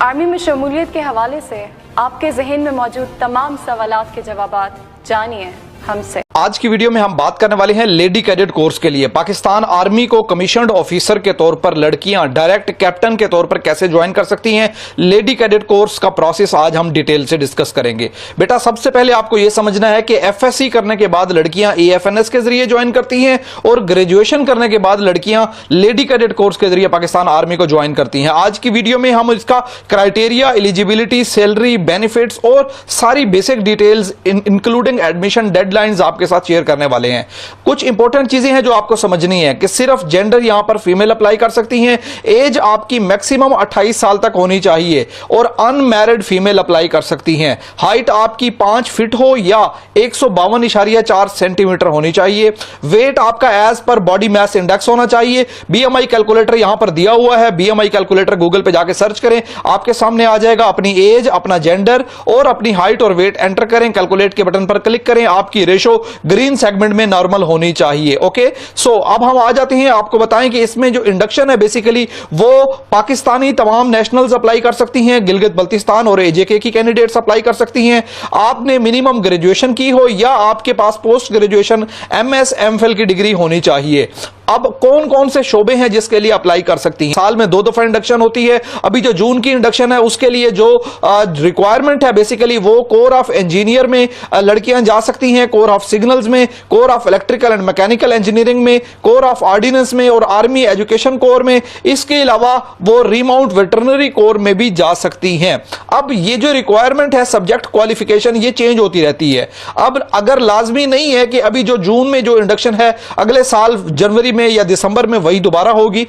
Army में शमूलियत के हवाले से आपके जहन में मौजूद तमाम सवालात के जवाबात जानिए हमसे। आज की वीडियो में हम बात करने वाले हैं लेडी कैडेट कोर्स के लिए पाकिस्तान आर्मी को कमीशन्ड ऑफिसर के तौर पर लड़कियां डायरेक्ट कैप्टन के तौर पर कैसे ज्वाइन कर सकती हैं। लेडी कैडेट कोर्स का प्रोसेस आज हम डिटेल से डिस्कस करेंगे। बेटा सबसे पहले आपको यह समझना है कि एफएससी करने के बाद लड़कियां एएफएनएस के जरिए ज्वाइन करती हैं और ग्रेजुएशन करने के बाद लड़कियां लेडी कैडेट कोर्स के जरिए पाकिस्तान आर्मी को ज्वाइन करती हैं। आज की वीडियो में हम इसका क्राइटेरिया, एलिजिबिलिटी, सैलरी, बेनिफिट्स और सारी basic details including admission deadlines आपके साथ शेयर करने वाले हैं। कुछ इंपॉर्टेंट चीजें हैं जो आपको समझनी है कि सिर्फ जेंडर यहां पर फीमेल अप्लाई कर सकती हैं, एज आपकी मैक्सिमम 28 साल तक होनी चाहिए और अनमैरिड फीमेल अप्लाई कर सकती हैं। हाइट आपकी 5 फीट हो या 152.4 सेंटीमीटर होनी चाहिए। वेट आपका as per body mass index होना चाहिए। बीएमआई कैलकुलेटर यहां पर दिया हुआ है, बीएमआई कैलकुलेटर गूगल पे जाके सर्च करें, आपके सामने आ जाएगा। अपनी एज, अपना जेंडर और अपनी हाइट और वेट एंटर करें, कैलकुलेट के बटन पर क्लिक करें। आपकी रेशो ग्रीन सेगमेंट में नॉर्मल होनी चाहिए। ओके, सो अब हम आ जाते हैं, आपको बताएं कि इसमें जो इंडक्शन है बेसिकली वो पाकिस्तानी तमाम नेशनल्स अप्लाई कर सकती हैं, गिलगित बल्तिस्तान और एजेके की कैंडिडेट्स अप्लाई कर सकती हैं। आपने मिनिमम ग्रेजुएशन की हो या आपके पास पोस्ट ग्रेजुएशन एमएस एमफिल की डिग्री होनी चाहिए। अब कौन कौन से शोबे हैं जिसके लिए अप्लाई कर सकती हैं। साल में 2 दफा इंडक्शन होती है। अभी जो जून की इंडक्शन है उसके लिए जो रिक्वायरमेंट है बेसिकली वो कोर ऑफ इंजीनियर में लड़कियां जा सकती हैं, कोर ऑफ सिग्नल्स में, core of electrical and mechanical engineering में, कोर ऑफ ऑर्डिनेंस में और आर्मी एजुकेशन कोर में। इसके अलावा वो रिमाउंट वेटरनरी कोर में भी जा सकती हैं। अब ये जो रिक्वायरमेंट है, सब्जेक्ट क्वालिफिकेशन, ये चेंज होती रहती है। अब अगर लाजमी नहीं है कि अभी जो जून में जो इंडक्शन है अगले साल जनवरी में या दिसंबर में वही दोबारा होगी,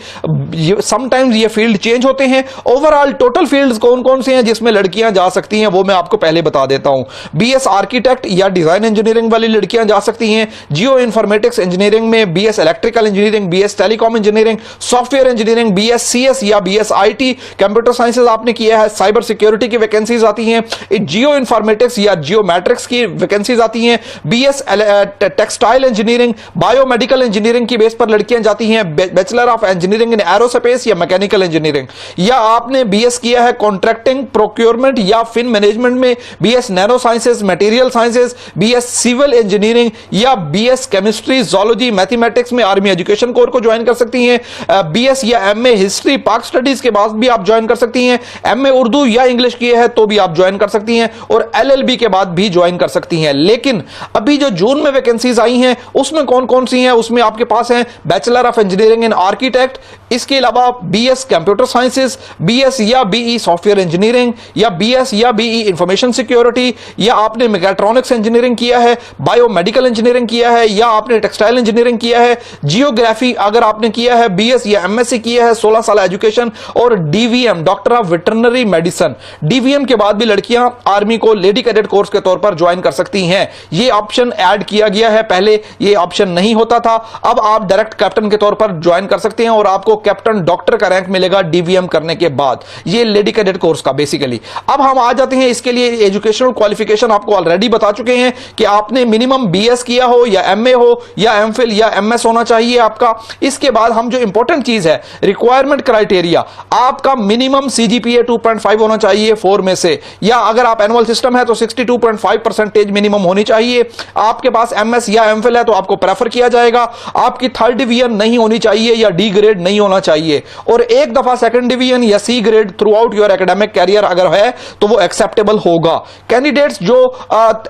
समटाइम्स ये फील्ड चेंज होते हैं। ओवरऑल टोटल फील्ड्स कौन कौन से हैं जिसमें लड़कियां जा सकती हैं वो मैं आपको पहले बता देता हूं। बीएस आर्किटेक्ट या डिजाइन इंजीनियरिंग वाली लड़कियां जा सकती हैं। जियो इंफॉर्मेटिक्स इंजीनियरिंग में BS electrical engineering, BS telecom engineering, software engineering, BS CS या बीएस आईटी, कंप्यूटर साइंसेज आपने किया है, साइबर सिक्योरिटी की वैकेंसीज आती हैं। जियो इंफॉर्मेटिक्स या जियोमेट्रिक्स की वैकेंसीज आती हैं। BS textile engineering, biomedical engineering की बेस पर लड़कियां जाती हैं। Bachelor of engineering in aerospace या मैकेनिकल इंजीनियरिंग, या आपने बीएस किया है कॉन्ट्रैक्टिंग, प्रोक्योरमेंट या फिन मैनेजमेंट में, BS nano sciences, material sciences, BS civil engineering या बीएस केमिस्ट्री, जोलॉजी, मैथमेटिक्स में आर्मी एजुकेशन कोर को ज्वाइन कर सकती हैं। बीएस या एमए हिस्ट्री, पाक स्टडीज के बाद भी आप ज्वाइन कर सकती हैं। एमए उर्दू या इंग्लिश किए है तो भी आप ज्वाइन कर सकती हैं और एलएलबी के बाद भी ज्वाइन कर सकती हैं। लेकिन अभी जो जून में वैकेंसीज आई हैं उसमें कौन कौन सी हैं, उसमें आपके पास है bachelor of engineering in architect, इसके अलावा बीएस कंप्यूटर साइंसेस, बीएस या बीई सॉफ्टवेयर इंजीनियरिंग या बीएस या बीई इंफॉर्मेशन सिक्योरिटी, या आपने मैकेट्रॉनिक्स इंजीनियरिंग किया है, बायोमेडिकल इंजीनियरिंग किया है, या आपने टेक्सटाइल इंजीनियरिंग किया है, जियोग्राफी अगर आपने किया है, बीएस या एमएससी किया है, 16 साल एजुकेशन, और DVM doctor of veterinary medicine. DVM के बाद भी लड़कियां आर्मी को लेडी कैडेट कोर्स के तौर पर ज्वाइन कर सकती हैं। यह ऑप्शन ऐड किया गया है, पहले यह ऑप्शन नहीं होता था। अब आप डायरेक्ट कैप्टन के तौर पर ज्वाइन कर सकते हैं और आपको कैप्टन डॉक्टर का रैंक मिलेगा डीवीएम करने के बाद। ये लेडी कैडेट कोर्स का बेसिकली। अब हम आ जाते हैं इसके लिए एजुकेशनल क्वालिफिकेशन आपको ऑलरेडी बता चुके हैं कि आपने मिनिमम बीएस किया हो या एमए हो या एमफिल या एमएस होना चाहिए आपका। इसके बाद हम जो इंपॉर्टेंट चीज है रिक्वायरमेंट क्राइटेरिया, आपका मिनिमम सीजीपीए 2.5 होना चाहिए 4 में से, या अगर आप एनुअल सिस्टम है तो 62.5% मिनिमम होनी चाहिए। आपके पास एमएस या एमफिल है तो आपको प्रेफर किया जाएगा। आपकी 3rd डिवीजन नहीं होनी चाहिए या डी ग्रेड नहीं होना चाहिए, और एक दफा 2nd डिवीजन या C grade throughout your academic career अगर है तो वो एक्सेप्टेबल होगा। कैंडिडेट्स जो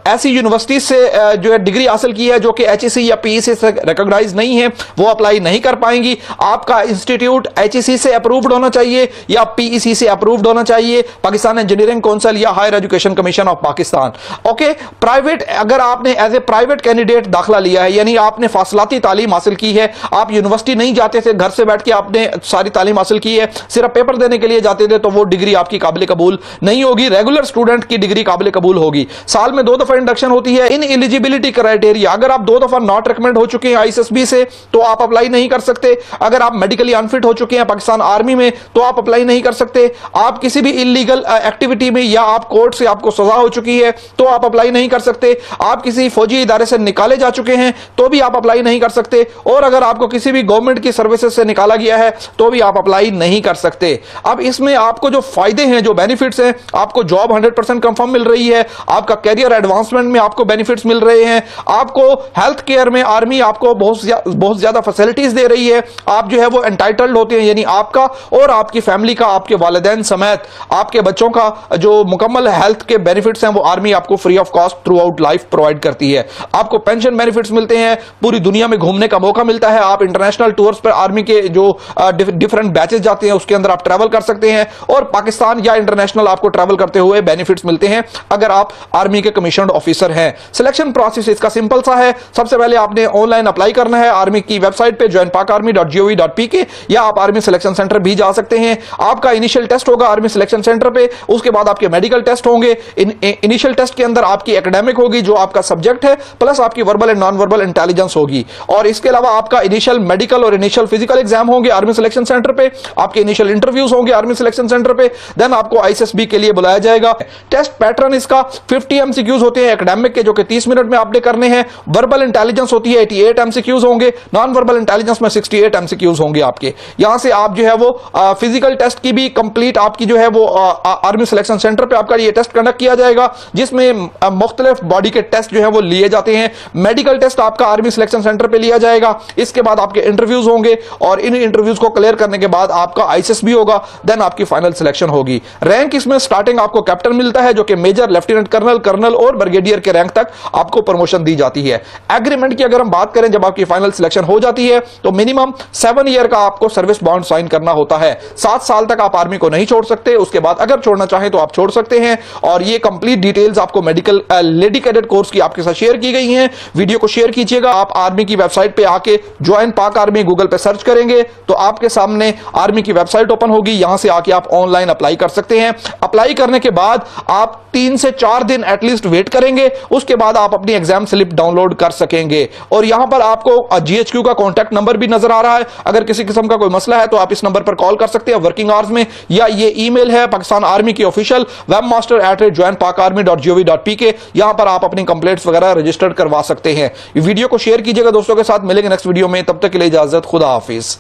ऐसी यूनिवर्सिटी से जो है डिग्री हासिल की है जो कि एचईसी या पीईसी से रिकॉग्नाइज नहीं है वो अप्लाई नहीं कर पाएंगी। आपका इंस्टीट्यूट एचईसी से अप्रूव्ड होना चाहिए या पीईसी से अप्रूव्ड होना चाहिए, पाकिस्तान इंजीनियरिंग काउंसिल या higher education commission of Pakistan. Okay, private अगर आपने एज ए प्राइवेट कैंडिडेट दाखिला लिया है यानी आपने फासलाती तालीम हासिल की है, आप यूनिवर्सिटी नहीं जाते थे, घर से बैठ के आपने सारी तालीम हासिल की है, सिर्फ पेपर देने के लिए जाते थे, तो वो डिग्री आपकी काबिल कबूल नहीं होगी। रेगुलर स्टूडेंट की डिग्री काबिल कबूल होगी। साल में 2 दफा इंडक्शन होती है। इन एलिजिबिलिटी क्राइटेरिया, अगर आप 2 दफा नॉट रिकमेंड हो चुके हैं आईएसएसबी से तो आप अप्लाई नहीं कर सकते। अगर आप मेडिकली अनफिट हो चुके हैं पाकिस्तान आर्मी में तो आप अप्लाई नहीं कर सकते। आप किसी भी इलीगल एक्टिविटी में या आप कोर्ट से आपको सजा हो चुकी है तो आप अप्लाई नहीं कर सकते। आप किसी फौजी इदारे से निकाले जा चुके हैं तो भी आप अप्लाई नहीं कर सकते। और अगर आपको किसी भी गवर्नमेंट की सर्विसेज से निकाला गया है तो भी आप अप्लाई नहीं कर सकते। अब इसमें आपको जो फायदे हैं, जो बेनिफिट्स हैं, आपको जॉब 100% कंफर्म मिल रही है, आपका कैरियर एडवांसमेंट में आपको बेनिफिट्स मिल रहे हैं, आपको हेल्थ केयर में आर्मी आपको बहुत ज्यादा फैसिलिटीज दे रही है, आप जो है वो एंटाइटल्ड होते हैं, यानी आपका और आपकी फैमिली का, आपके वालिदैन समेत आपके बच्चों का जो मुकम्मल हेल्थ के बेनिफिट्स हैं वो आर्मी आपको free of cost through out life provide करती है। आपको पेंशन बेनिफिट्स मिलते हैं, पूरी दुनिया में घूमने का मौका मिलता है, आप इंटरनेशनल टूर्स पर आर्मी के जो डिफरेंट बैचेस जाते हैं उसके अंदर आप ट्रैवल कर सकते हैं, और पाकिस्तान या इंटरनेशनल आपको ट्रैवल करते हुए बेनिफिट्स मिलते हैं अगर आप आर्मी के कमीशन्ड ऑफिसर हैं। सिलेक्शन प्रोसेस इसका सिंपल सा है। सबसे पहले आपने ऑनलाइन अप्लाई करना है आर्मी की वेबसाइट पे joinpakarmy.gov.pk, या आप आर्मी सिलेक्शन सेंटर भी जा सकते हैं। आपका इनिशियल टेस्ट होगा आर्मी सिलेक्शन सेंटर पे, उसके बाद आपके मेडिकल टेस्ट होंगे। इनिशियल टेस्ट के अंदर आपकी एकेडमिक होगी, जो आपका सब्जेक्ट है, प्लस आपकी verbal and non verbal intelligence होगी, और इसके अलावा आपका इनिशियल मेडिकल और इनिशियल फिजिकल एग्जाम होंगे आर्मी सिलेक्शन सेंटर पे, आपके इनिशियल इंटरव्यूज होंगे आर्मी सिलेक्शन सेंटर पे, देन आपको आईएसएसबी के लिए बुलाया जाएगा। टेस्ट पैटर्न इसका 50 एमसीक्यूज होते हैं एकेडमिक के, जो कि 30 मिनट में आपने करने हैं। वर्बल इंटेलिजेंस होती है 88 एमसीक्यूज होंगे, नॉन वर्बल इंटेलिजेंस में 68 एमसीक्यूज होंगे आपके। यहां से आप जो है वो फिजिकल टेस्ट की भी कंप्लीट आपकी जो है वो आर्मी सिलेक्शन सेंटर पे आपका ये टेस्ट कंडक्ट किया जाएगा, जिसमें मुख्तलिफ बॉडी के टेस्ट जो है वो लिए जाते हैं। मेडिकल टेस्ट आपका आर्मी सिलेक्शन सेंटर पे लिया जाएगा, इसके बाद आपके इंटरव्यूज होंगे, और इन इंटरव्यूज को क्लियर करने के बाद आपका आईएसएसबी होगा, देन आपकी फाइनल सिलेक्शन होगी। रैंक इसमें स्टार्टिंग आपको कैप्टन मिलता है, जो कि मेजर, लेफ्टिनेंट कर्नल, कर्नल और ब्रिगेडियर के रैंक तक आपको प्रमोशन दी जाती है। एग्रीमेंट की अगर हम बात करें, जब आपकी फाइनल सिलेक्शन हो जाती है तो मिनिमम 7 ईयर का आपको सर्विस बॉन्ड साइन करना होता है। 7 साल तक आप आर्मी को नहीं छोड़ सकते, उसके बाद अगर छोड़ना चाहें तो आप छोड़ सकते हैं। और ये कंप्लीट डिटेल्स आपको मेडिकल लेडी कैडेट कोर्स की आपके साथ शेयर की गई हैं। वीडियो को शेयर कीजिएगा। आप आर्मी की वेबसाइट पे आके ज्वाइन पाक आर्मी गूगल पे सर्च करेंगे तो आपके सामने आर्मी की वेबसाइट ओपन होगी, यहां से आके आप ऑनलाइन अप्लाई कर सकते हैं। अप्लाई करने के बाद आप 3 से 4 दिन एटलीस्ट वेट करेंगे, उसके बाद आप अपनी एग्जाम स्लिप डाउनलोड कर सकेंगे। और यहां पर आपको जीएचक्यू का कॉन्टैक्ट नंबर भी नजर आ रहा है, अगर किसी किस्म का कोई मसला है तो आप इस नंबर पर कॉल कर सकते हैं वर्किंग आवर्स में, या ये ईमेल है पाकिस्तान आर्मी की ऑफिशियल webmaster@joinpakarmy.gov.pk, यहां पर आप अपनी कंप्लेंट्स वगैरह रजिस्टर्ड करवा सकते हैं। वीडियो को शेयर कीजिएगा दोस्तों के साथ। मिलेंगे नेक्स्ट वीडियो में, तब तक के लिए इजाजत, खुदा हाफिज।